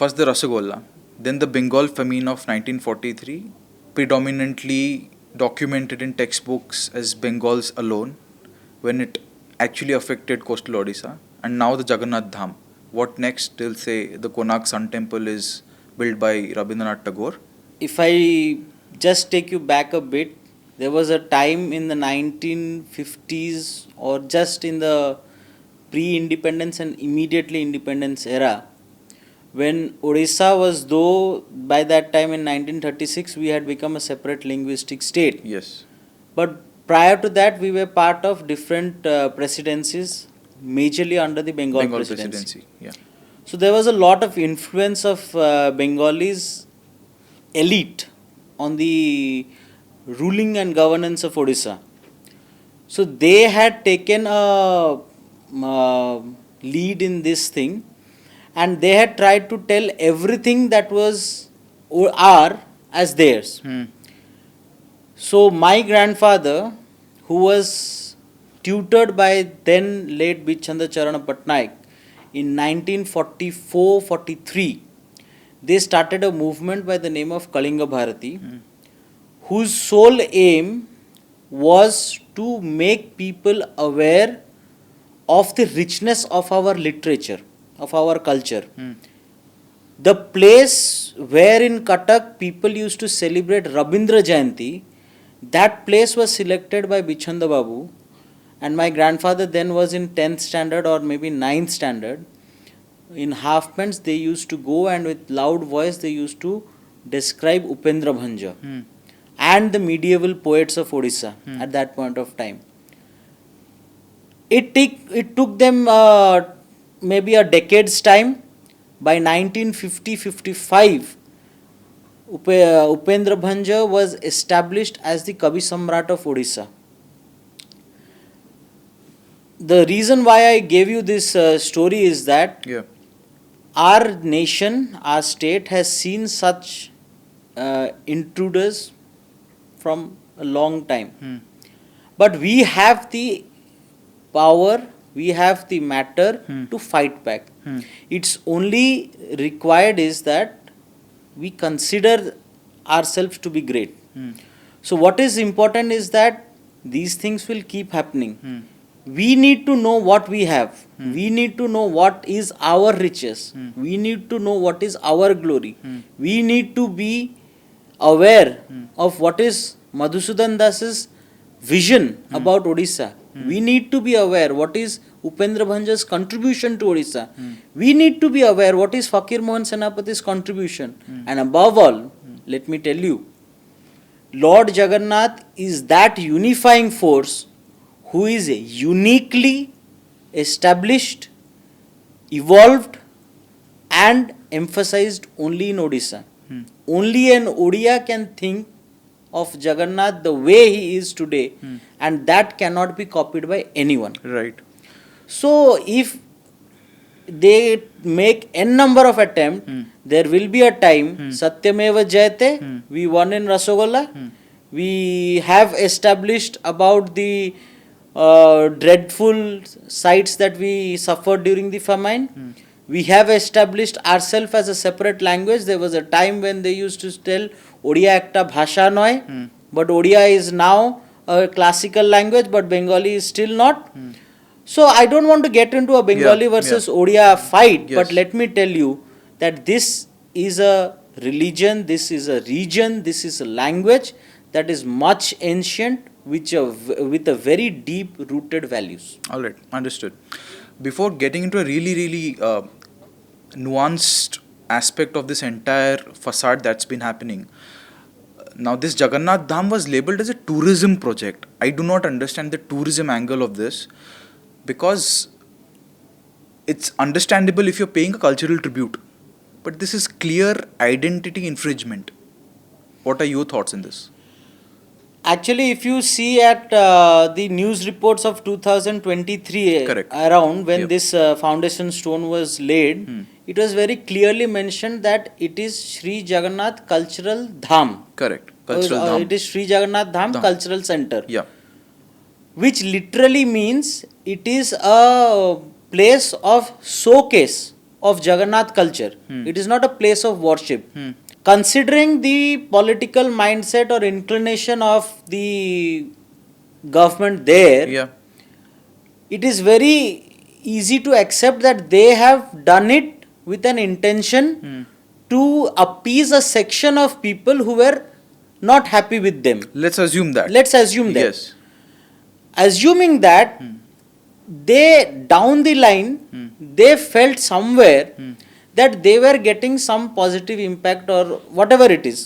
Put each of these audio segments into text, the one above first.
first the Rasagolla, then the Bengal famine of 1943, predominantly documented in textbooks as Bengals alone, when it actually affected coastal Odisha, and now the Jagannath Dham. What next? They'll say the Konark Sun Temple is built by Rabindranath Tagore. If I just take you back a bit, there was a time in the 1950s or just in the pre-independence and immediately independence era when Odisha was, though by that time in 1936 we had become a separate linguistic state. Yes. But prior to that we were part of different presidencies, majorly under the Bengal presidency. Yeah. So there was a lot of influence of Bengalis elite on the ruling and governance of Odisha. So they had taken a lead in this thing, and they had tried to tell everything that was or are as theirs. So my grandfather, who was tutored by then late Bichanda Charana Patnaik in 1944-43, they started a movement by the name of Kalinga Bharati, whose sole aim was to make people aware of the richness of our literature, of our culture. The place where in Cuttack people used to celebrate Rabindra Jayanti, that place was selected by Bichanda Babu, and my grandfather then was in 10th standard or maybe 9th standard. In half pants they used to go and with loud voice they used to describe Upendra Bhanja and the medieval poets of Odisha at that point of time. It took them maybe a decade's time. By 1950-55, Upendra Bhanja was established as the Kavi Samrat of Odisha. The reason why I gave you this story is that our nation, our state has seen such intruders from a long time. But we have the power, we have the matter to fight back. It's only required is that we consider ourselves to be great. So what is important is that these things will keep happening. We need to know what we have. We need to know what is our riches. We need to know what is our glory. We need to be aware of what is Madhusudan Das's vision about Odisha. We need to be aware what is Upendra Bhanja's contribution to Odisha. We need to be aware what is Fakir Mohan Senapati's contribution. And above all, let me tell you, Lord Jagannath is that unifying force who is uniquely established, evolved and emphasized only in Odisha. Only an Odia can think of Jagannath the way he is today, and that cannot be copied by anyone. Right. So if they make n number of attempts, there will be a time, Satyameva Jayate, we won in Rasagolla, we have established about the dreadful sights that we suffered during the famine. We have established ourselves as a separate language. There was a time when they used to tell Odia ekta bhasha noy, but Odia is now a classical language, but Bengali is still not. So I don't want to get into a Bengali versus Odia fight, but let me tell you that this is a religion, this is a region, this is a language that is much ancient, with a very deep rooted values. All right, understood. Before getting into a really nuanced aspect of this entire facade that's been happening, now this Jagannath Dham was labeled as a tourism project. I do not understand the tourism angle of this, because it's understandable if you're paying a cultural tribute, but this is clear identity infringement. What are your thoughts in this? Actually, if you see at the news reports of 2023 around when this foundation stone was laid, it was very clearly mentioned that it is Sri Jagannath Cultural Dham. Correct. Cultural Dham. It is Sri Jagannath Dham Cultural Center. Yeah. Which literally means it is a place of showcase of Jagannath culture. It is not a place of worship. Hmm. Considering the political mindset or inclination of the government there, Yeah. it is very easy to accept that they have done it with an intention Hmm. to appease a section of people who were not happy with them. Let's assume that. Let's assume that. Yes. Assuming that they down the line they felt somewhere that they were getting some positive impact or whatever it is.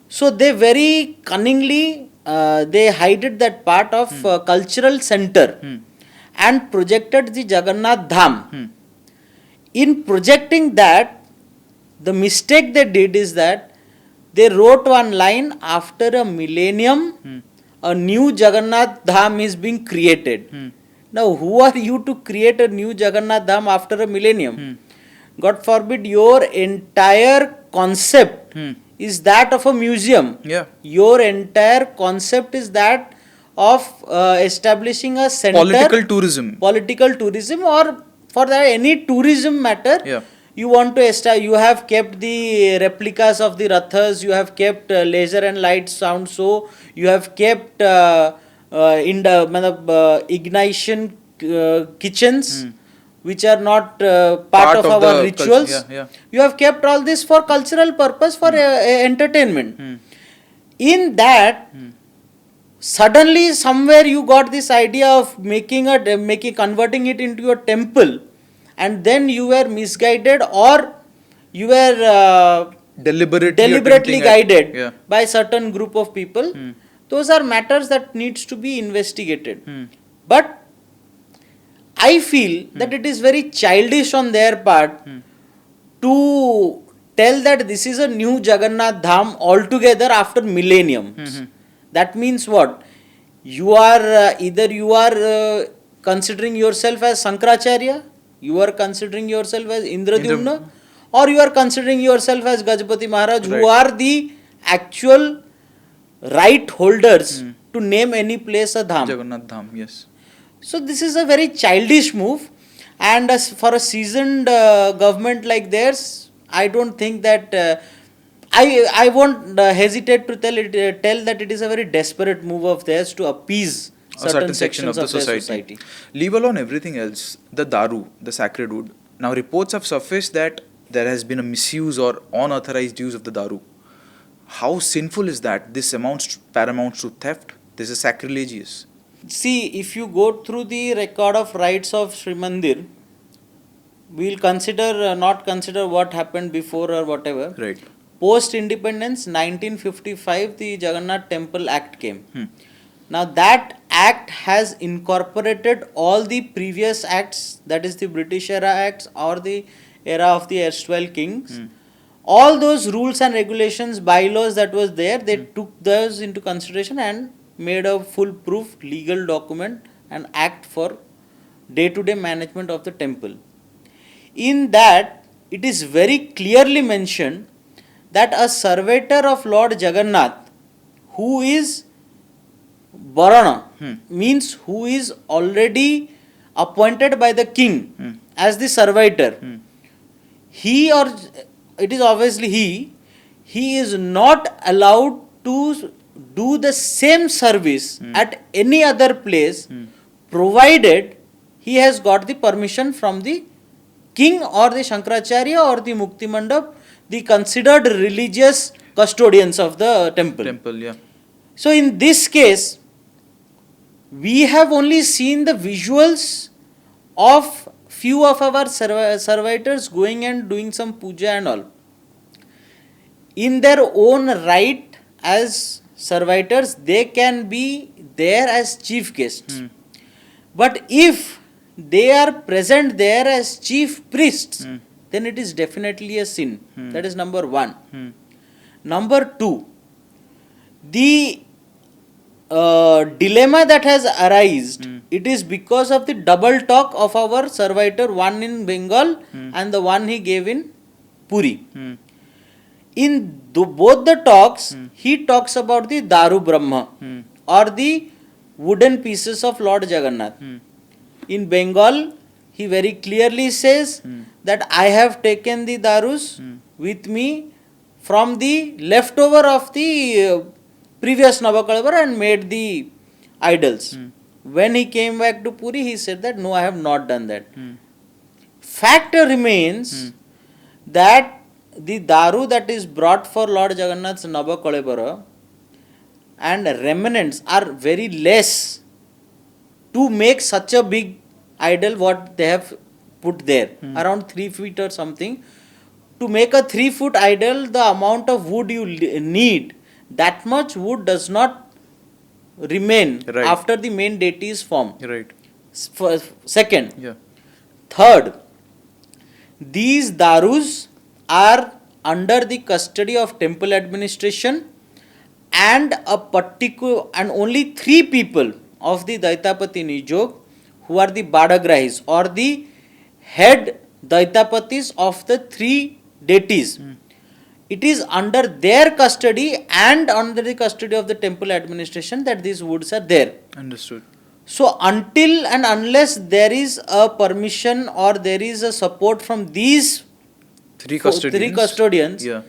So they very cunningly they hided that part of cultural center and projected the Jagannath Dham. In projecting that, the mistake they did is that they wrote one line: after a millennium, a new Jagannath Dham is being created. Now, who are you to create a new Jagannath Dham after a millennium? God forbid your entire concept is that of a museum. Yeah. Your entire concept is that of establishing a center. Political tourism, or for that any tourism matter. Yeah. You want to establish, you have kept the replicas of the rathas, you have kept laser and light sound show, you have kept in the ignition kitchens which are not part of our rituals. Yeah. You have kept all this for cultural purpose, for entertainment. In that, suddenly somewhere you got this idea of converting it into a temple, and then you were misguided, or you were deliberately guided by certain group of people. Those are matters that needs to be investigated. But I feel that it is very childish on their part to tell that this is a new Jagannath Dham altogether after millenniums. That means what? You are either you are considering yourself as Sankaracharya, you are considering yourself as Indradyumna, or you are considering yourself as Gajapati Maharaj, who are the actual right holders to name any place a Dham. Jagannath Dham, yes. So this is a very childish move, and for a seasoned government like theirs, I don't think that I won't hesitate to tell that it is a very desperate move of theirs to appease A certain section of the society. Leave alone everything else, the daru, the sacred wood. Now reports have surfaced that there has been a misuse or unauthorized use of the daru. How sinful is that? This paramounts to theft. This is sacrilegious. See, if you go through the record of rites of Sri Mandir, we will not consider what happened before or whatever. Right. Post independence 1955, the Jagannath Temple Act came. Now that act has incorporated all the previous acts, that is the British era acts or the era of the erstwhile kings. All those rules and regulations, bylaws that was there, they took those into consideration and made a foolproof legal document and act for day-to-day management of the temple. In that, it is very clearly mentioned that a servitor of Lord Jagannath, who is Varana, means who is already appointed by the king as the servitor, he, or it is obviously he is not allowed to do the same service at any other place, provided he has got the permission from the king or the Shankaracharya or the Mukti Mandap, the considered religious custodians of the temple. Yeah. So in this case, we have only seen the visuals of few of our servitors going and doing some puja and all. In their own right as servitors, they can be there as chief guests. But if they are present there as chief priests, then it is definitely a sin. That is number one. Number two, the dilemma that has arisen, it is because of the double talk of our servitor, one in Bengal and the one he gave in Puri. In both the talks, he talks about the Daru Brahma or the wooden pieces of Lord Jagannath. In Bengal, he very clearly says that I have taken the darus with me from the leftover of the previous Navakalabara and made the idols. When he came back to Puri, he said that no, I have not done that. Fact remains that the daru that is brought for Lord Jagannath's Navakalabara and remnants are very less to make such a big idol what they have put there, around 3 feet or something. To make a 3-foot idol, the amount of wood you need, that much wood does not remain Right. after the main deity is formed. Right. Second. Yeah. Third, these darus are under the custody of temple administration, and a particular and only 3 people of the Daitapati Nijog, who are the Badagrahis or the head Daitapatis of the 3 deities. It is under their custody and under the custody of the temple administration that these woods are there. Understood. So until and unless there is a permission or there is a support from these 3 three custodians, Yeah.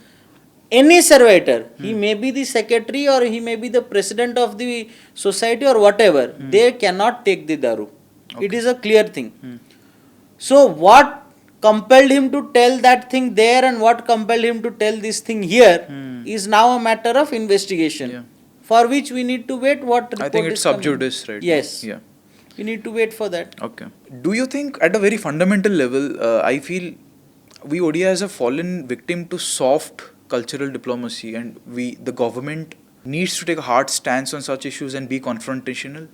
any surveyor, he may be the secretary or he may be the president of the society or whatever, they cannot take the daru. It is a clear thing. So what compelled him to tell that thing there and what compelled him to tell this thing here is now a matter of investigation. Yeah. For which we need to wait what report I think it's is sub coming. judice, right? Yes. Yeah. We need to wait for that. Okay. Do you think, at a very fundamental level, I feel we ODIs have fallen victim to soft cultural diplomacy, and the government needs to take a hard stance on such issues and be confrontational?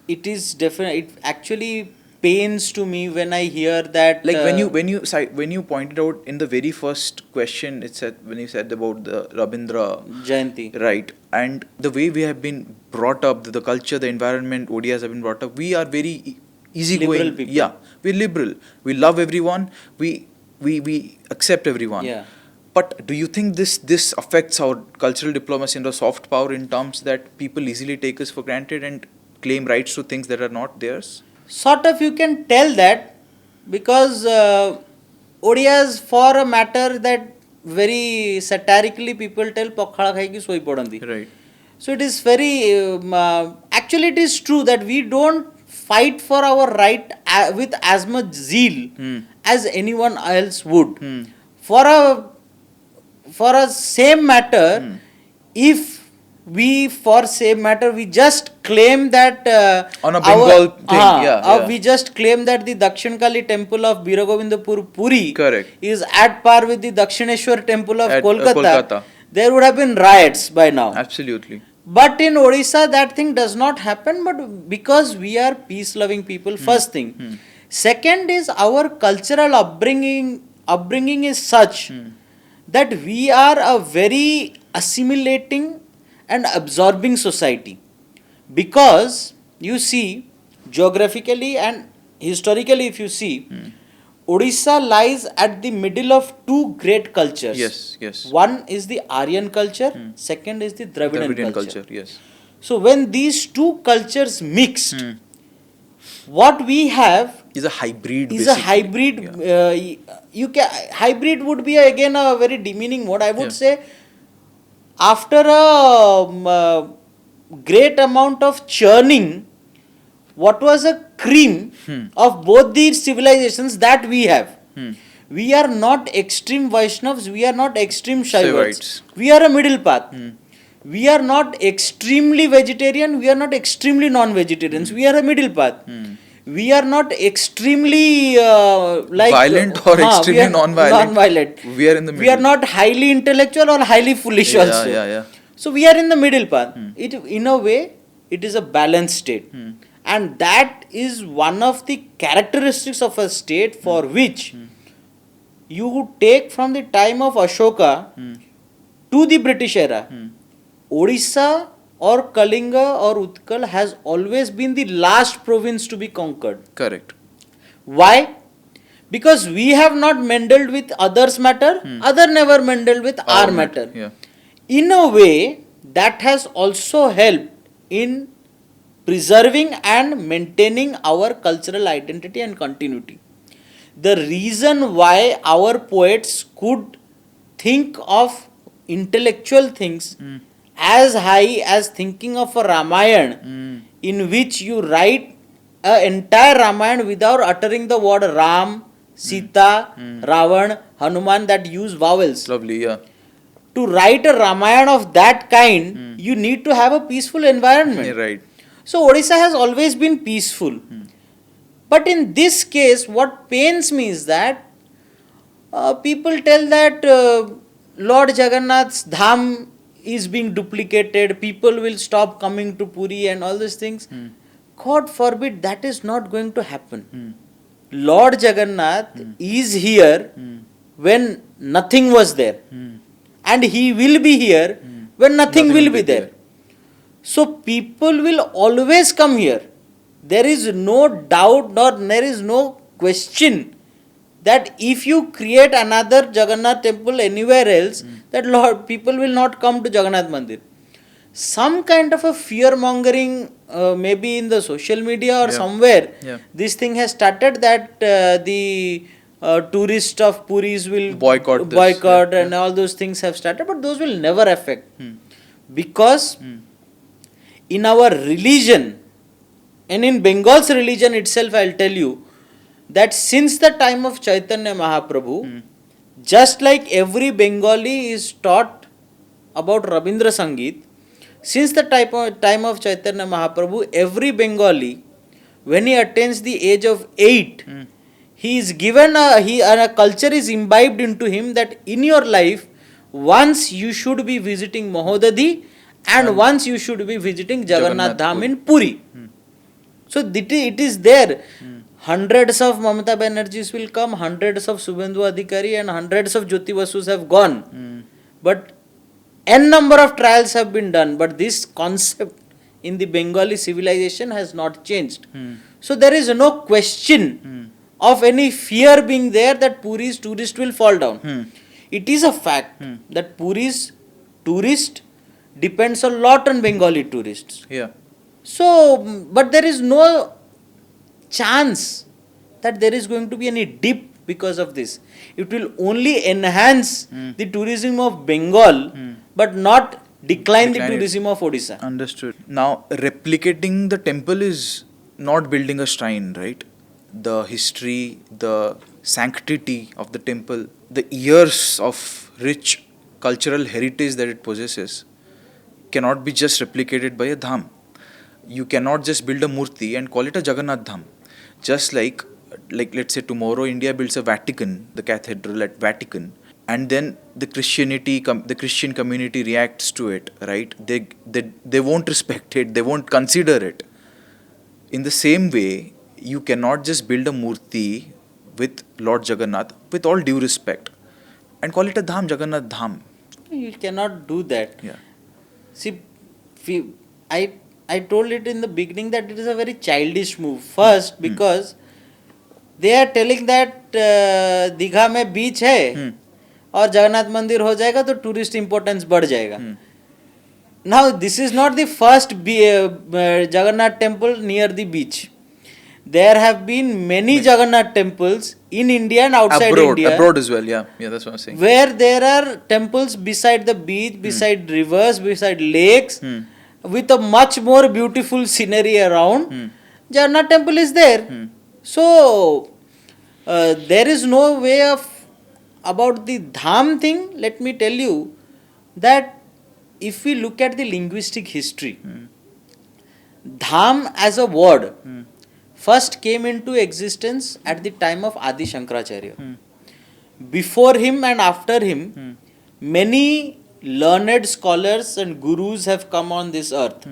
It is definitely, it actually pains to me when I hear that. Like when you pointed out in the very first question, it said when you said about the Rabindra Jayanti. right, and the way we have been brought up, the culture, the environment, ODIs have been brought up, we are very easygoing. Liberal people. Yeah, we're liberal. We love everyone. We accept everyone. Yeah. But do you think this affects our cultural diplomacy and the soft power in terms that people easily take us for granted and claim rights to things that are not theirs? Sort of you can tell that because ODIs, for a matter that very satirically people tell pakhala khai ki soi padandi. Right. So it is very actually it is true that we don't fight for our right with as much zeal as anyone else would. For a same matter, if we just claim that On a Bengal thing, we just claim that the Dakshin Kali temple of Biragobindapur Puri Correct. is at par with the Dakshineshwar temple of At, Kolkata, there would have been riots by now. Absolutely. But in Odisha, that thing does not happen, but because we are peace-loving people, first thing. Second is our cultural upbringing is such that we are a very assimilating and absorbing society. Because you see, geographically and historically, if you see, Odisha lies at the middle of 2 great cultures. Yes. One is the Aryan culture, second is the Dravidian culture. Yes. So when these 2 cultures mixed, what we have Is a hybrid. is a basically. hybrid. Yeah. Hybrid would be again a very demeaning word. I would Yeah. say after a great amount of churning, what was a cream of both these civilizations that we have. We are not extreme Vaishnavs, we are not extreme Shaivats. Shaivites. We are a middle path. We are not extremely vegetarian, we are not extremely non-vegetarians. We are a middle path. We are not extremely violent or extremely non-violent. We are in the middle. We are not highly intellectual or highly foolish also. Yeah. So we are in the middle path. It, in a way, it is a balanced state. And that is one of the characteristics of a state for which you take from the time of Ashoka to the British era. Odisha or Kalinga or Utkal has always been the last province to be conquered. Correct. Why? Because we have not meddled with others' matter, other never meddled with our matter. Yeah. In a way, that has also helped in preserving and maintaining our cultural identity and continuity. The reason why our poets could think of intellectual things as high as thinking of a Ramayana, in which you write an entire Ramayana without uttering the word Ram, Sita, Ravan, Hanuman, that use vowels. Lovely, yeah. To write a Ramayana of that kind, you need to have a peaceful environment. Right. So Odisha has always been peaceful. But in this case, what pains me is that people tell that Lord Jagannath's Dham is being duplicated, people will stop coming to Puri and all these things. God forbid, that is not going to happen. Lord Jagannath is here when nothing was there. And he will be here when nothing will be there. So people will always come here. There is no doubt nor there is no question that if you create another Jagannath temple anywhere else, that Lord, people will not come to Jagannath Mandir. Some kind of a fear mongering, maybe in the social media or somewhere, this thing has started that the tourists of Puris will boycott and all those things have started, but those will never affect. Because in our religion, and in Bengal's religion itself, I'll tell you that since the time of Chaitanya Mahaprabhu, just like every Bengali is taught about Rabindra Sangeet, since the time of Chaitanya Mahaprabhu, every Bengali, when he attains the age of 8, he is given a culture is imbibed into him that in your life, once you should be visiting Mahodadi and once you should be visiting Jagannath Dham in Puri. So it is there. Hundreds of Mamata Banerjees will come, hundreds of Subhendu Adhikari and hundreds of Jyoti Vasus have gone. But n number of trials have been done, but this concept in the Bengali civilization has not changed. So there is no question of any fear being there that Puri's tourist will fall down. It is a fact that Puri's tourist depends a lot on Bengali tourists. So, but there is no chance that there is going to be any dip because of this. It will only enhance the tourism of Bengal, but not decline the tourism of Odisha. Understood. Now, replicating the temple is not building a shrine, right? The history, the sanctity of the temple, the years of rich cultural heritage that it possesses cannot be just replicated by a dham. You cannot just build a murti and call it a Jagannath Dham. Just like let's say tomorrow India builds a Vatican, the cathedral at Vatican, and then the Christian community reacts to it, right? They won't respect it, they won't consider it. In the same way, you cannot just build a murti with Lord Jagannath, with all due respect, and call it a Dham, Jagannath Dham. You cannot do that. See, I told it in the beginning that it is a very childish move. First, because they are telling that Digha में beach है और जगन्नाथ मंदिर हो जाएगा तो tourist importance बढ़ जाएगा. Now, this is not the first Jagannath temple near the beach. There have been many Jagannath temples in India and outside India. Abroad as well, yeah, that's what I'm saying. Where there are temples beside the beach, beside rivers, beside lakes, with a much more beautiful scenery around. Jagannath temple is there. So, there is no way of, about the Dham thing, let me tell you that if we look at the linguistic history, Dham as a word first came into existence at the time of Adi Shankaracharya. Before him and after him, many learned scholars and gurus have come on this earth,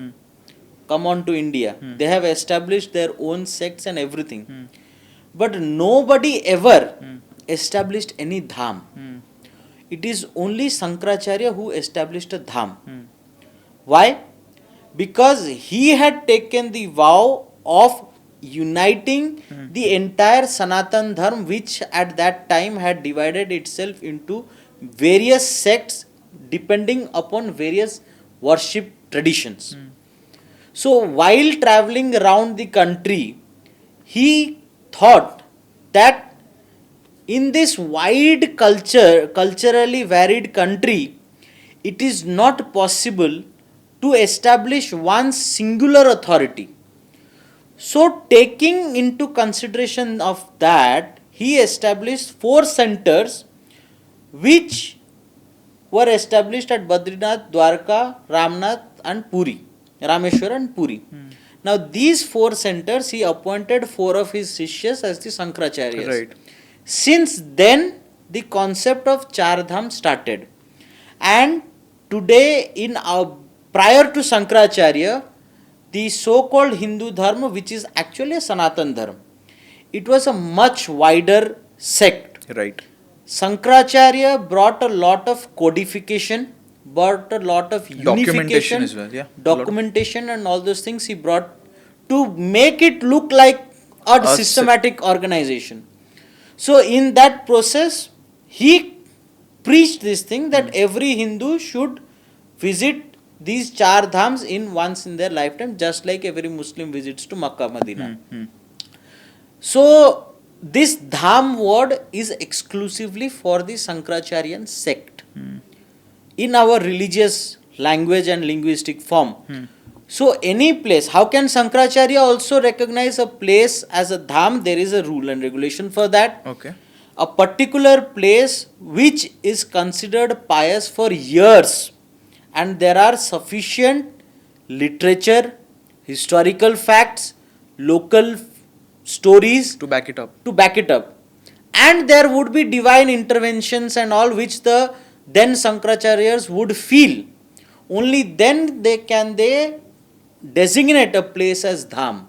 come on to India. They have established their own sects and everything. But nobody ever established any Dham. It is only Shankaracharya who established a Dham. Why? Because he had taken the vow of uniting the entire Sanatan Dharma, which at that time had divided itself into various sects depending upon various worship traditions. So while traveling around the country, he thought that in this culturally varied country, it is not possible to establish one singular authority. So, taking into consideration of that, he established four centers which were established at Badrinath, Dwarka, Ramnath, and Puri, Rameshwar and Puri. Now, these four centers, he appointed four of his Sishyas as the Sankracharyas. Right. Since then, the concept of Char Dham started. And today, prior to Sankracharya, the so-called Hindu Dharma, which is actually a Sanatan Dharma, it was a much wider sect. Right. Sankracharya brought a lot of codification, brought a lot of Documentation unification, as well, yeah. documentation and all those things he brought to make it look like a systematic organization. So in that process, he preached this thing that every Hindu should visit these Char Dhams in once in their lifetime, just like every Muslim visits to Makkah, Medina. So this Dham word is exclusively for the Sankracharyan sect in our religious language and linguistic form. So any place, how can Sankracharya also recognize a place as a Dham? There is a rule and regulation for that. Okay. A particular place which is considered pious for years, and there are sufficient literature, historical facts, local stories To back it up. and there would be divine interventions and all which the then Sankracharyas would feel. Only then they designate a place as Dham.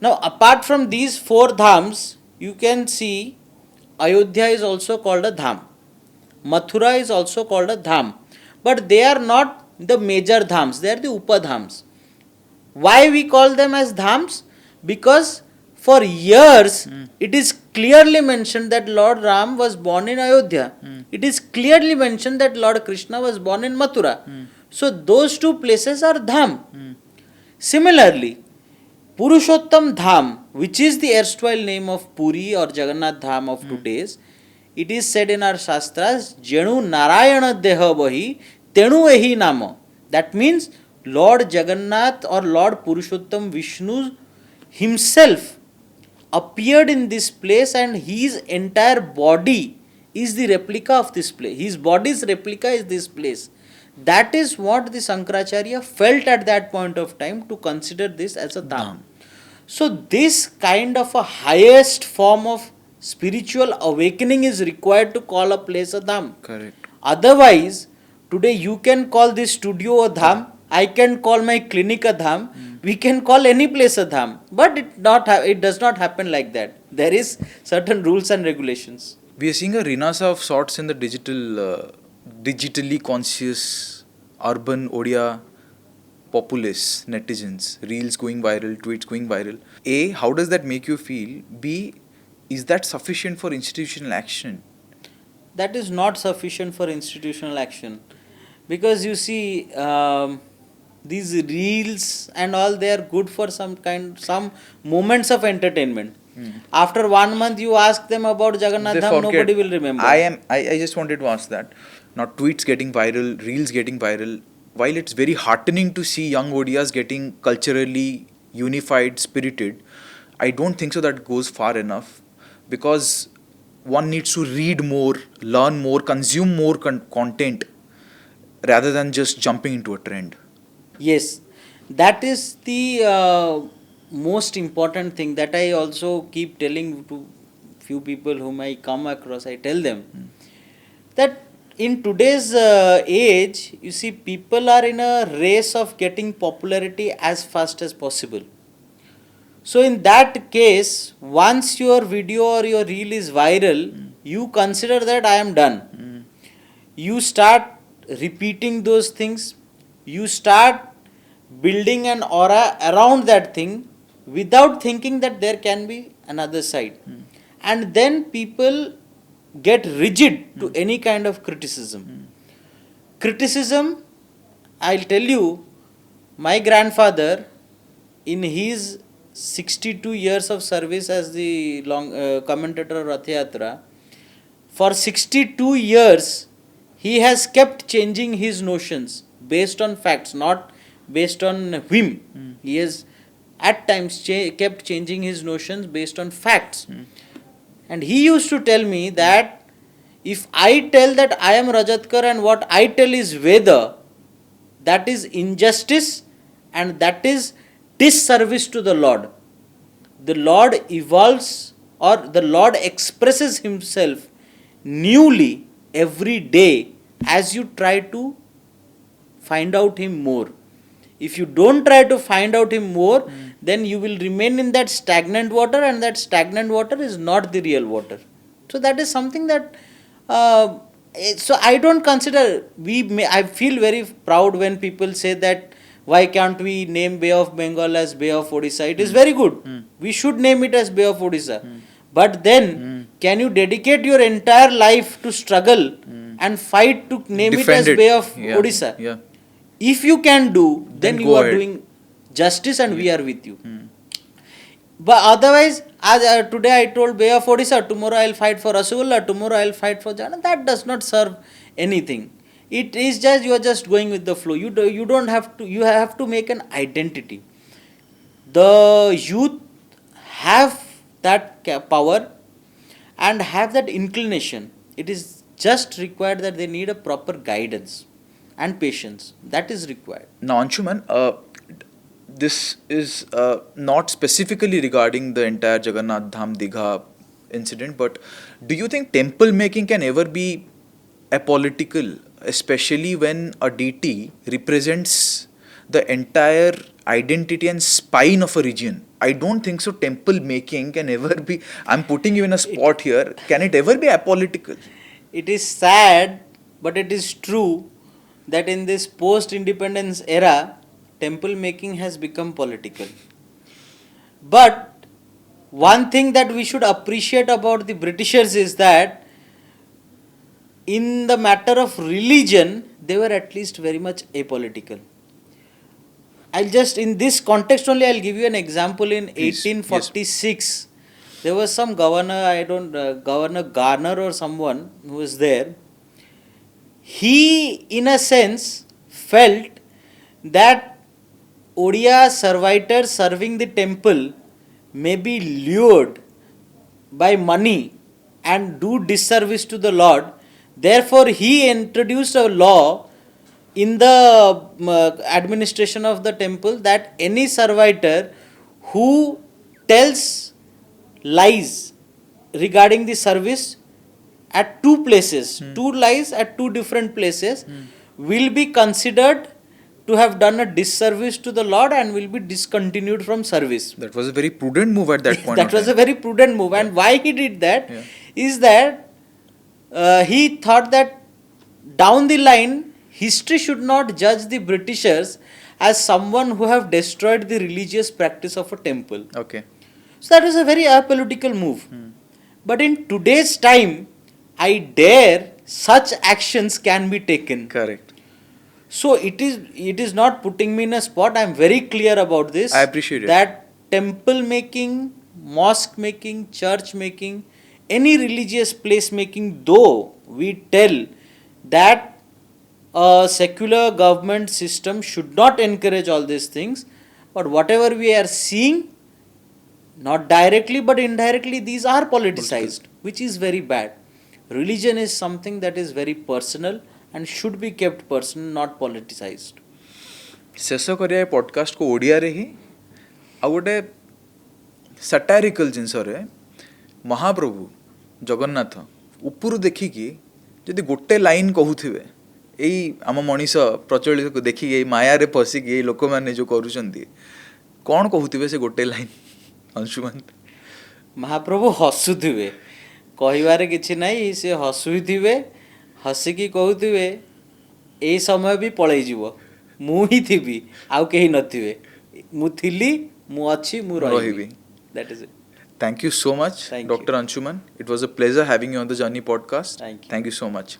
Now apart from these four Dhams, you can see Ayodhya is also called a Dham. Mathura is also called a Dham. But they are not the major Dhams, they are the Upadhams. Why we call them as Dhams? Because for years it is clearly mentioned that Lord Ram was born in Ayodhya. It is clearly mentioned that Lord Krishna was born in Mathura. So those two places are Dham. Similarly, Purushottam Dham, which is the erstwhile name of Puri or Jagannath Dham of today's, it is said in our Shastras, Jenu Narayana Deha Bahi, Tenu Ehi Nama. That means Lord Jagannath or Lord Purushottam Vishnu himself appeared in this place and his entire body is the replica of this place. His body's replica is this place. That is what the Sankracharya felt at that point of time to consider this as a Dham. So this kind of a highest form of spiritual awakening is required to call a place a Dham. Correct. Otherwise, today you can call this studio a Dham, I can call my clinic a Dham, we can call any place a Dham. But it does not happen like that. There is certain rules and regulations. We are seeing a renaissance of sorts in the digitally conscious urban Odia populace, netizens, reels going viral, tweets going viral. A, how does that make you feel? B, is that sufficient for institutional action? That is not sufficient for institutional action. Because you see, these reels and all, they are good for some moments of entertainment. After 1 month, you ask them about Jagannath Dham, nobody will remember. I just wanted to ask that. Now, tweets getting viral, reels getting viral. While it's very heartening to see young Odias getting culturally unified, spirited, I don't think so that goes far enough, because one needs to read more, learn more, consume more content rather than just jumping into a trend. Yes, that is the most important thing that I also keep telling to few people whom I come across. I tell them that in today's age, you see, people are in a race of getting popularity as fast as possible. So in that case, once your video or your reel is viral, you consider that I am done. You start repeating those things. You start building an aura around that thing without thinking that there can be another side. And then people get rigid to any kind of criticism. Criticism, I'll tell you, My grandfather, in his 62 years of service as the long commentator of Rath Yatra, for 62 years, he has kept changing his notions based on facts, not based on whim. He has at times kept changing his notions based on facts. And he used to tell me that if I tell that I am Rajatkar and what I tell is Veda, that is injustice and that is disservice to the Lord. The Lord evolves or the Lord expresses himself newly every day as you try to find out him more. If you don't try to find out him more, then you will remain in that stagnant water, and that stagnant water is not the real water. So that is something that so I don't consider I feel very proud when people say that why can't we name Bay of Bengal as Bay of Odisha. It is very good. We should name it as Bay of Odisha. But then can you dedicate your entire life to struggle and fight to name Defend it as Bay of Odisha? Yeah. If you can do, then you go are ahead. doing justice and we are with you. But otherwise, as today I told Bay of Odisha, tomorrow I will fight for Rasgulla, tomorrow I will fight for Jagannath. That does not serve anything. It is just you are just going with the flow. You don't have to. You have to make an identity. The youth have that power and have that inclination. It is just required that they need a proper guidance and patience. That is required. Now, Anshuman, this is not specifically regarding the entire Jagannath Dham Digha incident, but do you think temple making can ever be apolitical, especially when a deity represents the entire identity and spine of a region? I don't think so. Temple making can ever be. I'm putting you in a spot here. Can it ever be apolitical? It is sad, but it is true that in this post-independence era, temple making has become political. But one thing that we should appreciate about the Britishers is that in the matter of religion, they were at least very much apolitical. I'll just, in this context only, I'll give you an example. In Please, 1846, there was some governor, Governor Garner or someone who was there. He, in a sense, felt that Odia servitors serving the temple may be lured by money and do disservice to the Lord. Therefore, he introduced a law in the administration of the temple that any servitor who tells lies regarding the service at two places, two lies at two different places, will be considered to have done a disservice to the Lord and will be discontinued from service. That was a very prudent move at that point. That was a very prudent move. And why he did that is that he thought that down the line, history should not judge the Britishers as someone who have destroyed the religious practice of a temple. Okay. So that was a very apolitical move. But in today's time, I dare such actions can be taken. Correct. So it is not putting me in a spot. I am very clear about this. I appreciate it. That temple making, mosque making, church making, any religious place making, though we tell that a secular government system should not encourage all these things, but whatever we are seeing, not directly but indirectly, these are politicized, which is very bad. Religion is something that is very personal and should be kept personal, not politicized. ଶେଷ କରିବା ଏ ପଡ଼କାଷ୍ଟକୁ ଓଡ଼ିଆରେ ହିଁ ଆଉ ଗୋଟେ ସାଟାରିକାଲ ଜିନିଷରେ ମହାପ୍ରଭୁ ଜଗନ୍ନାଥ ଉପରୁ ଦେଖିକି ଯଦି ଗୋଟେ ଲାଇନ୍ କହୁଥିବେ ଏଇ ଆମ ମଣିଷ ପ୍ରଚଳିତକୁ ଦେଖିକି ଏଇ ମାୟାରେ ପଶିକି ଏଇ ଲୋକମାନେ ଯେଉଁ କରୁଛନ୍ତି କ'ଣ କହୁଥିବେ ସେ ଗୋଟେ ଲାଇନ୍ ଅଂଶୁମାନ? ମହାପ୍ରଭୁ ହସୁଥିବେ, କହିବାରେ କିଛି ନାହିଁ, ସେ ହସୁଥିବେ, ହସିକି କହୁଥିବେ ଏଇ ସମୟ ବି ପଳେଇଯିବ, ମୁଁ ହିଁ ଥିବି, ଆଉ କେହି ନଥିବେ, ମୁଁ ଥିଲି, ମୁଁ ଅଛି, ମୁଁ ରହିବି. That is it. Thank you so much, Dr. Ansuman. It was a pleasure having you on the Journey podcast. Thank you. Thank you so much.